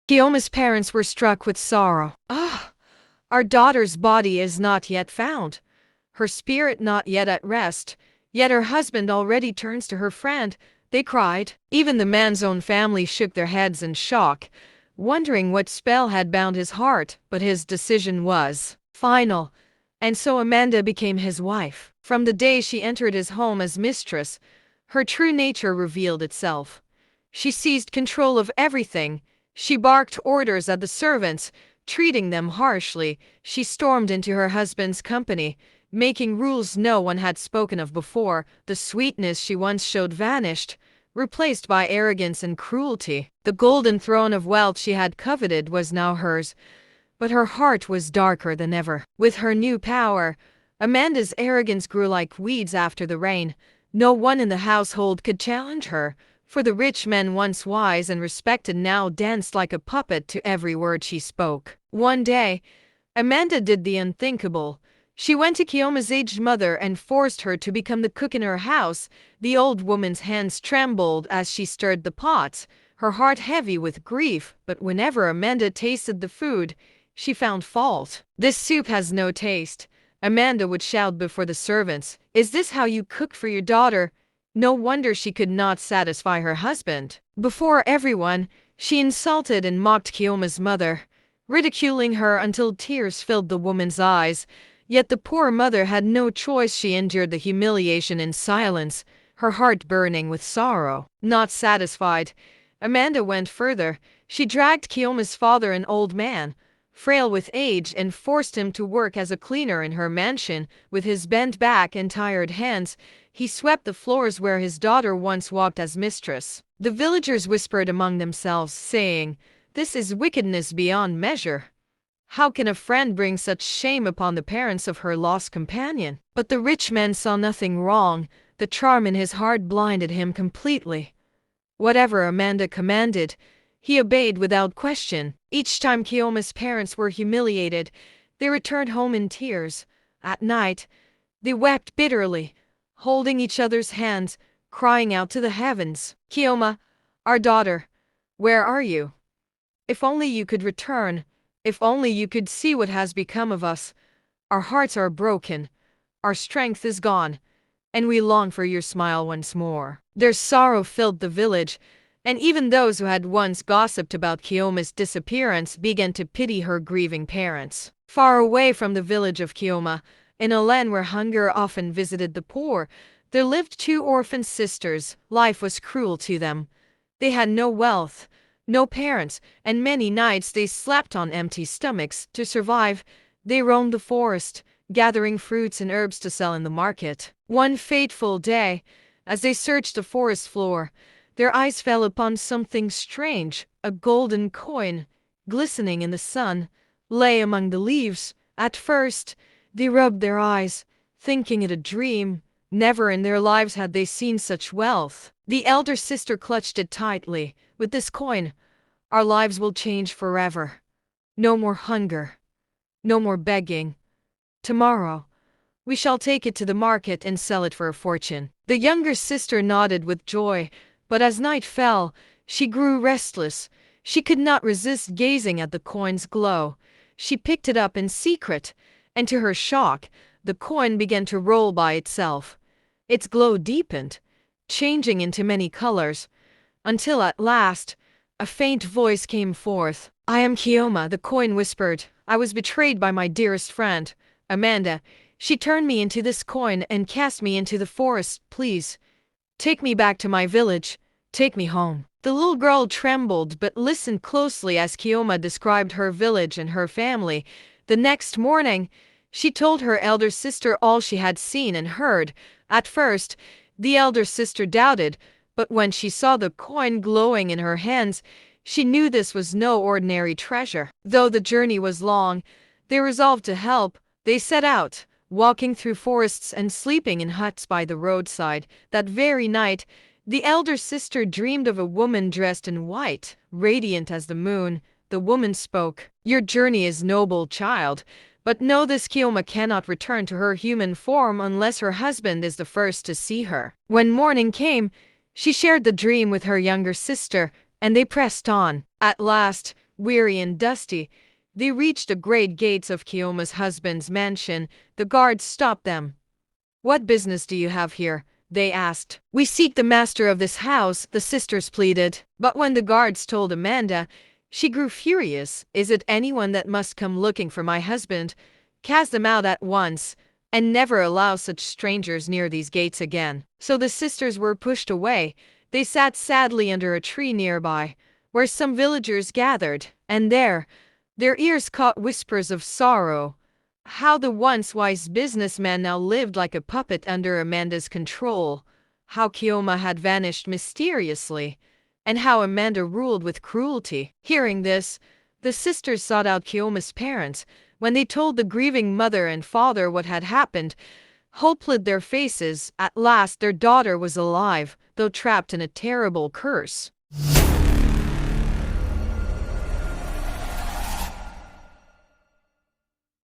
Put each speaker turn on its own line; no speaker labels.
Guillaume's parents were struck with sorrow. Ah, our daughter's body is not yet found, her spirit not yet at rest, yet her husband already turns to her friend, they cried. Even the man's own family shook their heads in shock, wondering what spell had bound his heart, but his decision was final, and so Amanda became his wife. From the day she entered his home as mistress, her true nature revealed itself. She seized control of everything. She barked orders at the servants, treating them harshly. She stormed into her husband's company, making rules no one had spoken of before. The sweetness she once showed vanished, replaced by arrogance and cruelty. The golden throne of wealth she had coveted was now hers, but her heart was darker than ever. With her new power, Amanda's arrogance grew like weeds after the rain. No one in the household could challenge her, for the rich men, once wise and respected, now danced like a puppet to every word she spoke. One day, Amanda did the unthinkable. She went to Guillaume's aged mother and forced her to become the cook in her house. The old woman's hands trembled as she stirred the pots, her heart heavy with grief, but whenever Amanda tasted the food, she found fault. "This soup has no taste," Amanda would shout before the servants. "Is this how you cook for your daughter?" No wonder she could not satisfy her husband. Before everyone, she insulted and mocked Guillaume's mother, ridiculing her until tears filled the woman's eyes. Yet the poor mother had no choice. She endured the humiliation in silence, her heart burning with sorrow. Not satisfied, Amanda went further. She dragged Guillaume's father, an old man, frail with age, and forced him to work as a cleaner in her mansion. With his bent back and tired hands, he swept the floors where his daughter once walked as mistress. The villagers whispered among themselves, saying, "This is wickedness beyond measure. How can a friend bring such shame upon the parents of her lost companion?" But the rich man saw nothing wrong. The charm in his heart blinded him completely. Whatever Amanda commanded, he obeyed without question. Each time Guillaume's parents were humiliated, they returned home in tears. At night, they wept bitterly, holding each other's hands, crying out to the heavens, "Guillaume, our daughter, where are you? If only you could return. If only you could see what has become of us. Our hearts are broken, our strength is gone, and we long for your smile once more." Their sorrow filled the village, and even those who had once gossiped about Guillaume's disappearance began to pity her grieving parents. Far away from the village of Guillaume, in a land where hunger often visited the poor, there lived two orphan sisters. Life was cruel to them. They had no wealth, no parents, and many nights they slept on empty stomachs. To survive, they roamed the forest, gathering fruits and herbs to sell in the market. One fateful day, as they searched the forest floor, their eyes fell upon something strange. A golden coin, glistening in the sun, lay among the leaves. At first, they rubbed their eyes, thinking it a dream. Never in their lives had they seen such wealth. The elder sister clutched it tightly. "With this coin, our lives will change forever. No more hunger. No more begging. Tomorrow, we shall take it to the market and sell it for a fortune." The younger sister nodded with joy, but as night fell, she grew restless. She could not resist gazing at the coin's glow. She picked it up in secret, and to her shock, the coin began to roll by itself. Its glow deepened, changing into many colors, until at last, a faint voice came forth. "I am Guillaume," the coin whispered. "I was betrayed by my dearest friend, Amanda. She turned me into this coin and cast me into the forest. Please, take me back to my village. Take me home." The little girl trembled but listened closely as Guillaume described her village and her family. The next morning, she told her elder sister all she had seen and heard. At first, the elder sister doubted, but when she saw the coin glowing in her hands, she knew this was no ordinary treasure. Though the journey was long, they resolved to help. They set out, walking through forests and sleeping in huts by the roadside. That very night, the elder sister dreamed of a woman dressed in white, radiant as the moon. The woman spoke. "Your journey is noble, child, but know this: Guillaume cannot return to her human form unless her husband is the first to see her." When morning came, she shared the dream with her younger sister, and they pressed on. At last, Weary and dusty, they reached the great gates of Kioma's husband's mansion. The guards stopped them. "What business do you have here?" they asked. "We seek the master of this house," the sisters pleaded. But when the guards told Amanda, she grew furious. "Is it anyone that must come looking for my husband? Cast them out at once, and never allow such strangers near these gates again." So the sisters were pushed away. They sat sadly under a tree nearby, where some villagers gathered, and there, their ears caught whispers of sorrow. How the once wise businessman now lived like a puppet under Amanda's control. How Kioma had vanished mysteriously, and how Amanda ruled with cruelty. Hearing this, the sisters sought out Kioma's parents. When they told the grieving mother and father what had happened, hope lit their faces. At last their daughter was alive, though trapped in a terrible curse.